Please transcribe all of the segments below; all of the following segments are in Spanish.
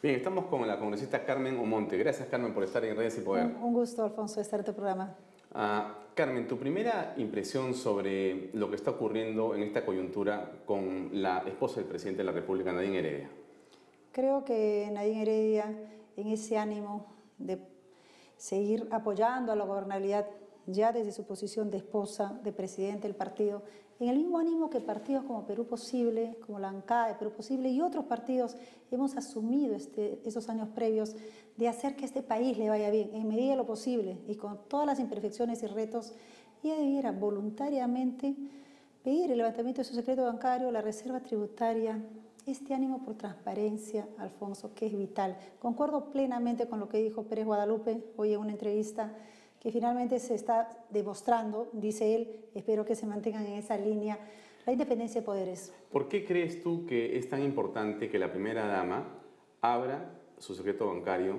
Bien, estamos con la congresista Carmen Omonte. Gracias, Carmen, por estar en Redes y Poder. Un gusto, Alfonso, estar en tu programa. Carmen, tu primera impresión sobre lo que está ocurriendo en esta coyuntura con la esposa del presidente de la República, Nadine Heredia. Creo que Nadine Heredia, en ese ánimo de seguir apoyando a la gobernabilidad, ya desde su posición de esposa, de presidente del partido, en el mismo ánimo que partidos como Perú Posible, como la bancada de Perú Posible y otros partidos hemos asumido esos años previos de hacer que este país le vaya bien, en medida de lo posible y con todas las imperfecciones y retos. Ella debiera voluntariamente pedir el levantamiento de su secreto bancario, la reserva tributaria, este ánimo por transparencia, Alfonso, que es vital. Concuerdo plenamente con lo que dijo Pérez Guadalupe hoy en una entrevista, que finalmente se está demostrando, dice él, espero que se mantengan en esa línea, la independencia de poderes. ¿Por qué crees tú que es tan importante que la primera dama abra su secreto bancario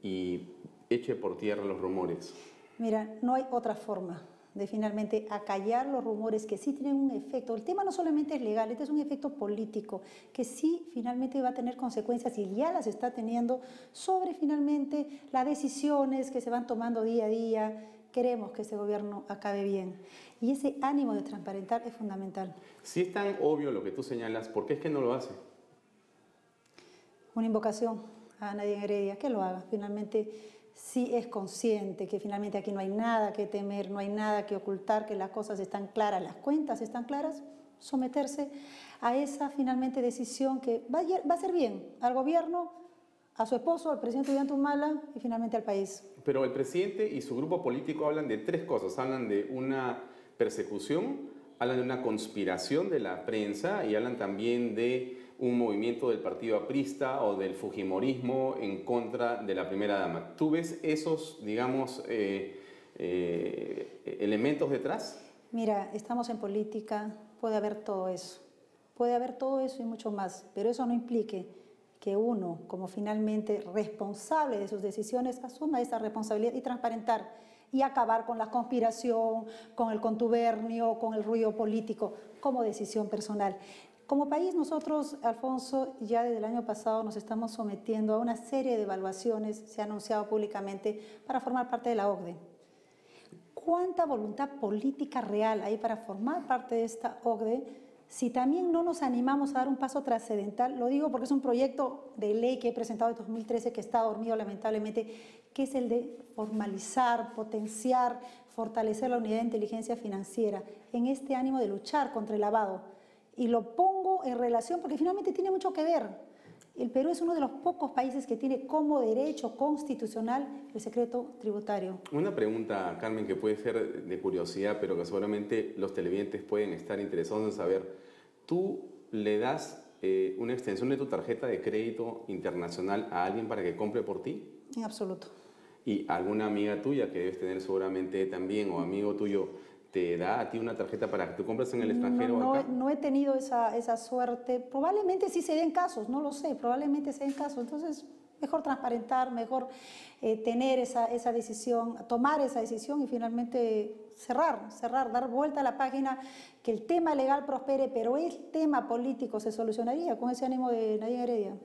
y eche por tierra los rumores? Mira, no hay otra forma de finalmente acallar los rumores que sí tienen un efecto. El tema no solamente es legal, este es un efecto político que sí finalmente va a tener consecuencias y ya las está teniendo sobre finalmente las decisiones que se van tomando día a día. Queremos que este gobierno acabe bien y ese ánimo de transparentar es fundamental. Si es tan obvio lo que tú señalas, ¿por qué es que no lo hace? Una invocación a Nadine Heredia, que lo haga. Finalmente sí es consciente que finalmente aquí no hay nada que temer, no hay nada que ocultar, que las cosas están claras, las cuentas están claras, someterse a esa finalmente decisión que va a hacer bien al gobierno, a su esposo, al presidente Ollanta y finalmente al país. Pero el presidente y su grupo político hablan de tres cosas. Hablan de una persecución, hablan de una conspiración de la prensa y hablan también de un movimiento del partido aprista o del fujimorismo en contra de la primera dama. ¿Tú ves esos, digamos, elementos detrás? Mira, estamos en política, puede haber todo eso y mucho más, pero eso no implique que uno, como finalmente responsable de sus decisiones, asuma esa responsabilidad y transparentar y acabar con la conspiración, con el contubernio, con el ruido político, como decisión personal. Como país nosotros, Alfonso, ya desde el año pasado nos estamos sometiendo a una serie de evaluaciones, se ha anunciado públicamente, para formar parte de la OCDE. ¿Cuánta voluntad política real hay para formar parte de esta OCDE si también no nos animamos a dar un paso trascendental? Lo digo porque es un proyecto de ley que he presentado en 2013 que está dormido lamentablemente, que es el de formalizar, potenciar, fortalecer la unidad de inteligencia financiera en este ánimo de luchar contra el lavado. Y lo pongo en relación porque finalmente tiene mucho que ver. El Perú es uno de los pocos países que tiene como derecho constitucional el secreto tributario. Una pregunta, Carmen, que puede ser de curiosidad, pero que seguramente los televidentes pueden estar interesados en saber. ¿Tú le das una extensión de tu tarjeta de crédito internacional a alguien para que compre por ti? En absoluto. ¿Y alguna amiga tuya que debes tener seguramente también o amigo tuyo te da a ti una tarjeta para que tú compres en el extranjero o acá? No he tenido esa suerte. Probablemente sí se den casos, no lo sé, probablemente se den casos. Entonces, mejor transparentar, mejor tener esa decisión, tomar esa decisión y finalmente cerrar, dar vuelta a la página, que el tema legal prospere, pero el tema político se solucionaría con ese ánimo de Nadine Heredia.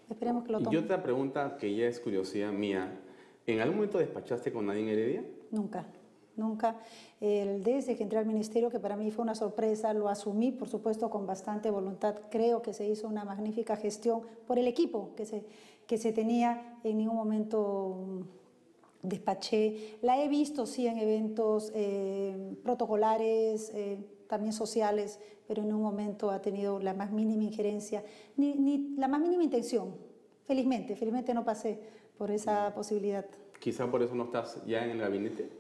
Esperemos que lo tome. Y otra pregunta que ya es curiosidad mía. ¿En algún momento despachaste con Nadine Heredia? Nunca. Nunca. Desde que entré al ministerio, que para mí fue una sorpresa, lo asumí, por supuesto, con bastante voluntad. Creo que se hizo una magnífica gestión por el equipo que se tenía. En ningún momento despaché. La he visto, sí, en eventos protocolares, también sociales, pero en ningún momento ha tenido la más mínima injerencia, ni la más mínima intención. Felizmente no pasé por esa posibilidad. Quizá por eso no estás ya en el gabinete.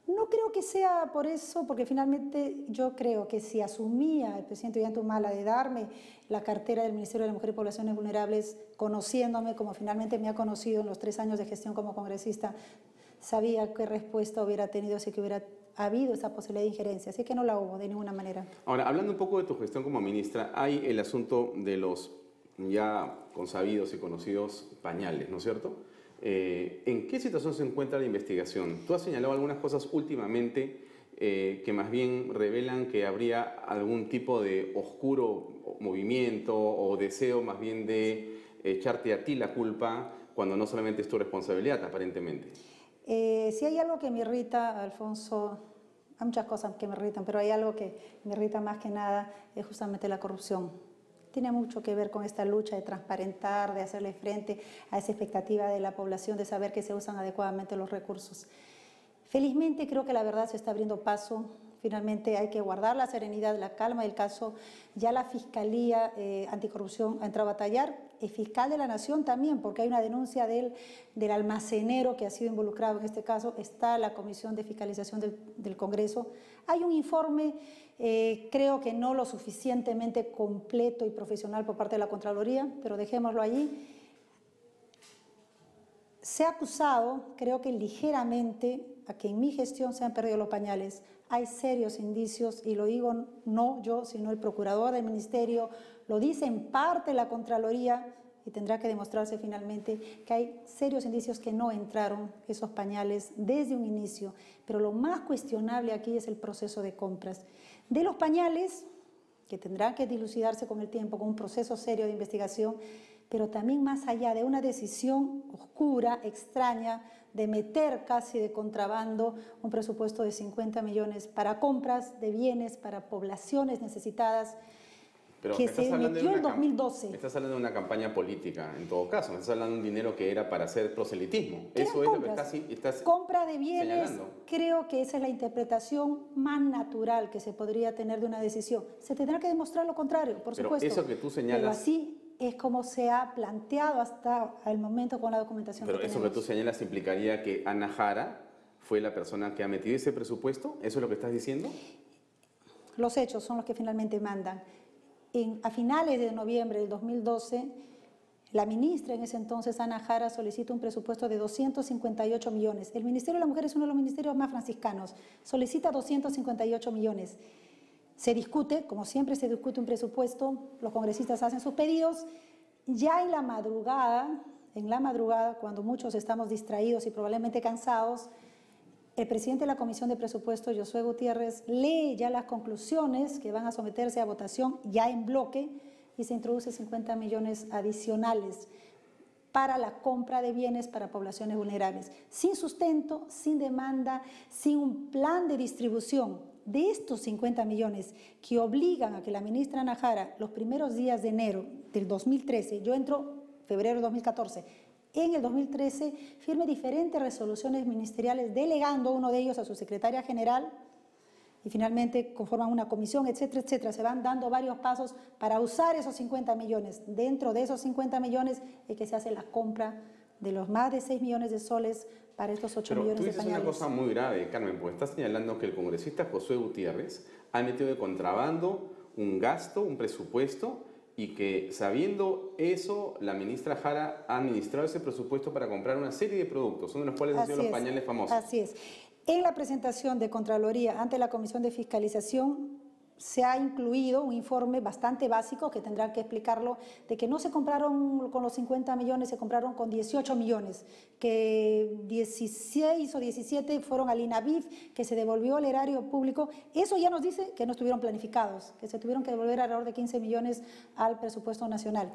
No creo que sea por eso, porque finalmente yo creo que si asumía el presidente Ollanta Humala de darme la cartera del Ministerio de la Mujer y Poblaciones Vulnerables, conociéndome como finalmente me ha conocido en los 3 años de gestión como congresista, sabía qué respuesta hubiera tenido si que hubiera habido esa posibilidad de injerencia, así que no la hubo de ninguna manera. Ahora, hablando un poco de tu gestión como ministra, hay el asunto de los ya consabidos y conocidos pañales, ¿no es cierto? ¿En qué situación se encuentra la investigación? Tú has señalado algunas cosas últimamente que más bien revelan que habría algún tipo de oscuro movimiento o deseo más bien de echarte a ti la culpa cuando no solamente es tu responsabilidad, aparentemente? Si hay algo que me irrita, Alfonso, hay muchas cosas que me irritan, pero hay algo que me irrita más que nada, es justamente la corrupción. Tiene mucho que ver con esta lucha de transparentar, de hacerle frente a esa expectativa de la población de saber que se usan adecuadamente los recursos. Felizmente creo que la verdad se está abriendo paso. Finalmente hay que guardar la serenidad, la calma del caso. Ya la Fiscalía Anticorrupción ha entrado a batallar, el fiscal de la Nación también, porque hay una denuncia del almacenero que ha sido involucrado en este caso. Está la Comisión de Fiscalización del Congreso. Hay un informe, creo que no lo suficientemente completo y profesional por parte de la Contraloría, pero dejémoslo allí. Se ha acusado, creo que ligeramente, a que en mi gestión se han perdido los pañales. Hay serios indicios, y lo digo no yo, sino el procurador del ministerio, lo dice en parte la Contraloría, y tendrá que demostrarse finalmente que hay serios indicios que no entraron esos pañales desde un inicio. Pero lo más cuestionable aquí es el proceso de compras. De los pañales, que tendrán que dilucidarse con el tiempo, con un proceso serio de investigación, pero también más allá de una decisión oscura, extraña, de meter casi de contrabando un presupuesto de 50 millones para compras de bienes para poblaciones necesitadas, Pero que se metió en 2012. Estás hablando de una campaña política, en todo caso. Estás hablando de un dinero que era para hacer proselitismo. Eso es lo que casi estás compra de bienes, señalando. Creo que esa es la interpretación más natural que se podría tener de una decisión. Se tendrá que demostrar lo contrario, por supuesto. Pero eso que tú señalas... Pero así es como se ha planteado hasta el momento con la documentación Pero que eso tenemos. que tú señalas implicaría que Ana Jara fue la persona que ha metido ese presupuesto. ¿Eso es lo que estás diciendo? Los hechos son los que finalmente mandan. A finales de noviembre del 2012, la ministra en ese entonces, Ana Jara, solicita un presupuesto de 258 millones. El Ministerio de la Mujer es uno de los ministerios más franciscanos. Solicita 258 millones. Se discute, como siempre se discute un presupuesto, los congresistas hacen sus pedidos. Ya en la madrugada, cuando muchos estamos distraídos y probablemente cansados, el presidente de la Comisión de Presupuestos, Josué Gutiérrez, lee ya las conclusiones que van a someterse a votación ya en bloque y se introduce 50 millones adicionales para la compra de bienes para poblaciones vulnerables, sin sustento, sin demanda, sin un plan de distribución. De estos 50 millones que obligan a que la ministra Ana Jara, los primeros días de enero del 2013, yo entro febrero de 2014, en el 2013 firme diferentes resoluciones ministeriales delegando uno de ellos a su secretaria general y finalmente conforman una comisión, etcétera, etcétera. Se van dando varios pasos para usar esos 50 millones. Dentro de esos 50 millones es que se hace la compra de los más de 6 millones de soles para estos 8 millones de pañales. Pero tú dices una cosa muy grave, Carmen, porque estás señalando que el congresista Josué Gutiérrez ha metido de contrabando un gasto, un presupuesto, y que sabiendo eso, la ministra Jara ha administrado ese presupuesto para comprar una serie de productos, uno de los cuales han sido los pañales famosos. Así es. En la presentación de Contraloría ante la Comisión de Fiscalización se ha incluido un informe bastante básico que tendrán que explicarlo, de que no se compraron con los 50 millones, se compraron con 18 millones, que 16 o 17 fueron al INAVIF, que se devolvió al erario público. Eso ya nos dice que no estuvieron planificados, que se tuvieron que devolver alrededor de 15 millones al presupuesto nacional.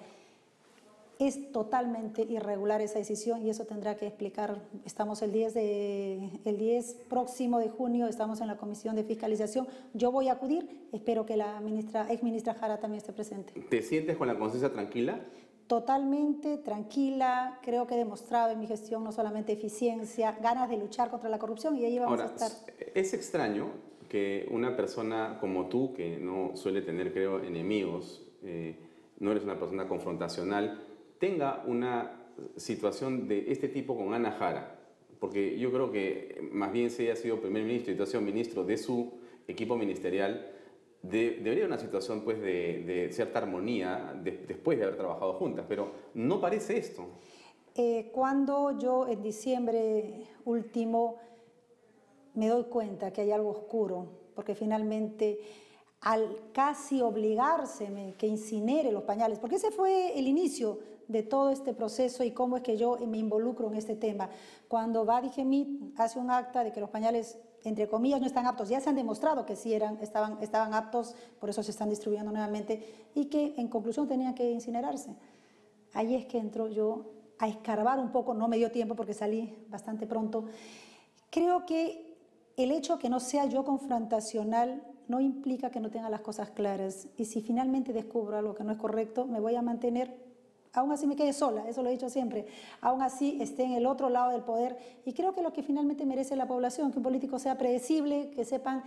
Es totalmente irregular esa decisión y eso tendrá que explicar. Estamos el 10 próximo de junio, estamos en la Comisión de Fiscalización. Yo voy a acudir, espero que la exministra Jara también esté presente. ¿Te sientes con la conciencia tranquila? Totalmente tranquila, creo que he demostrado en mi gestión no solamente eficiencia, ganas de luchar contra la corrupción y ahí vamos a estar. Es extraño que una persona como tú, que no suele tener, creo, enemigos, no eres una persona confrontacional, tenga una situación de este tipo con Ana Jara, porque yo creo que más bien si ella ha sido primer ministro y tú has sido ministro de su equipo ministerial, debería haber una situación pues, de cierta armonía después de haber trabajado juntas, pero no parece esto. Cuando yo en diciembre último me doy cuenta que hay algo oscuro, porque finalmente al casi obligárseme que incinere los pañales, porque ese fue el inicio de todo este proceso y cómo es que yo me involucro en este tema. Cuando Badi-Gemit hace un acta de que los pañales, entre comillas, no están aptos, ya se han demostrado que sí estaban aptos, por eso se están distribuyendo nuevamente, y que en conclusión tenían que incinerarse. ahí es que entro yo a escarbar un poco, no me dio tiempo porque salí bastante pronto. Creo que el hecho que no sea yo confrontacional no implica que no tenga las cosas claras. Y si finalmente descubro algo que no es correcto, me voy a mantener, aún así me quede sola, eso lo he dicho siempre, aún así esté en el otro lado del poder. Y creo que lo que finalmente merece la población, que un político sea predecible, que sepan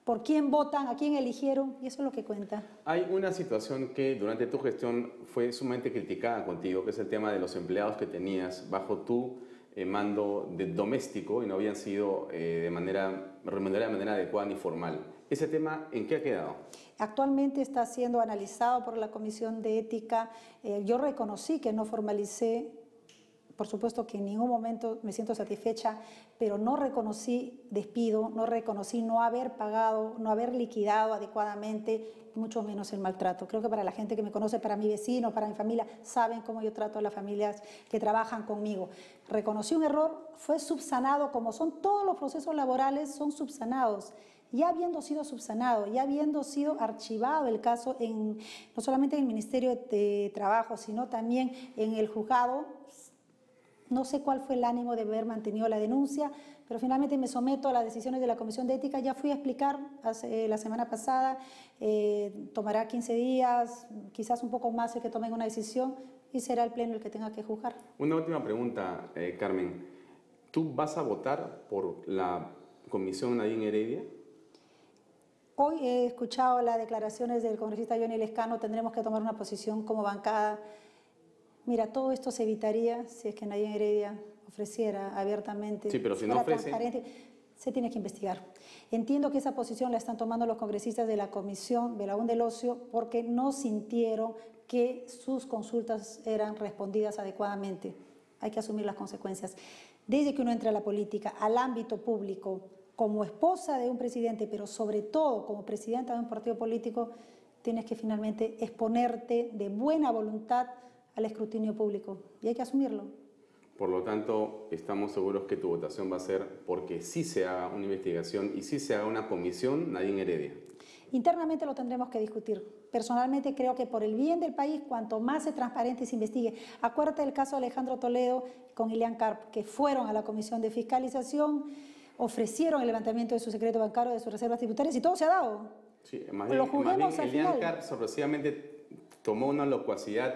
por quién votan, a quién eligieron, y eso es lo que cuenta. Hay una situación que durante tu gestión fue sumamente criticada contigo, que es el tema de los empleados que tenías bajo tu mando de doméstico y no habían sido remunerados de manera adecuada ni formal. ¿Ese tema en qué ha quedado? Actualmente está siendo analizado por la Comisión de Ética. Yo reconocí que no formalicé. Por supuesto que en ningún momento me siento satisfecha, pero no reconocí despido, no reconocí no haber pagado, no haber liquidado adecuadamente, mucho menos el maltrato. Creo que para la gente que me conoce, para mi vecino, para mi familia, saben cómo yo trato a las familias que trabajan conmigo. Reconocí un error, fue subsanado, como son todos los procesos laborales, son subsanados. Ya habiendo sido subsanado, ya habiendo sido archivado el caso no solamente en el Ministerio de Trabajo, sino también en el juzgado. No sé cuál fue el ánimo de haber mantenido la denuncia, pero finalmente me someto a las decisiones de la Comisión de Ética. Ya fui a explicar la semana pasada, tomará 15 días, quizás un poco más el que tomen una decisión y será el Pleno el que tenga que juzgar. Una última pregunta, Carmen. ¿Tú vas a votar por la Comisión Nadine Heredia? Hoy he escuchado las declaraciones del congresista Johnny Lescano, tendremos que tomar una posición como bancada. Mira, todo esto se evitaría si es que Nadine Heredia ofreciera abiertamente. Sí, pero si no ofrece, transparente, se tiene que investigar. Entiendo que esa posición la están tomando los congresistas de la Comisión de la UN del Ocio porque no sintieron que sus consultas eran respondidas adecuadamente. Hay que asumir las consecuencias. Desde que uno entra a la política, al ámbito público, como esposa de un presidente, pero sobre todo como presidenta de un partido político, tienes que finalmente exponerte de buena voluntad al escrutinio público y hay que asumirlo. Por lo tanto, estamos seguros que tu votación va a ser porque sí se haga una investigación y sí se haga una comisión Nadine Heredia. Internamente lo tendremos que discutir. Personalmente creo que por el bien del país, cuanto más se transparente y se investigue. Acuérdate del caso de Alejandro Toledo con Ilian Karp, que fueron a la Comisión de Fiscalización, ofrecieron el levantamiento de su secreto bancario, de sus reservas tributarias y todo se ha dado. Sí, más bien Ilian Karp sorpresivamente tomó una locuacidad.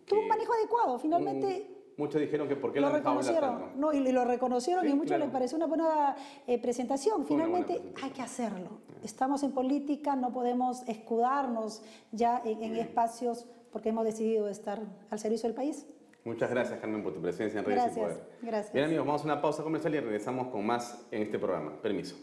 Tuvo un manejo adecuado, finalmente. Muchos dijeron que por qué lo reconocieron. No, y lo reconocieron sí, y a muchos les pareció una buena presentación. Finalmente hay que hacerlo. Estamos en política, no podemos escudarnos ya en espacios porque hemos decidido estar al servicio del país. Muchas gracias, Carmen, por tu presencia en Redes y Poder. Gracias. Bien, amigos, vamos a una pausa comercial y regresamos con más en este programa. Permiso.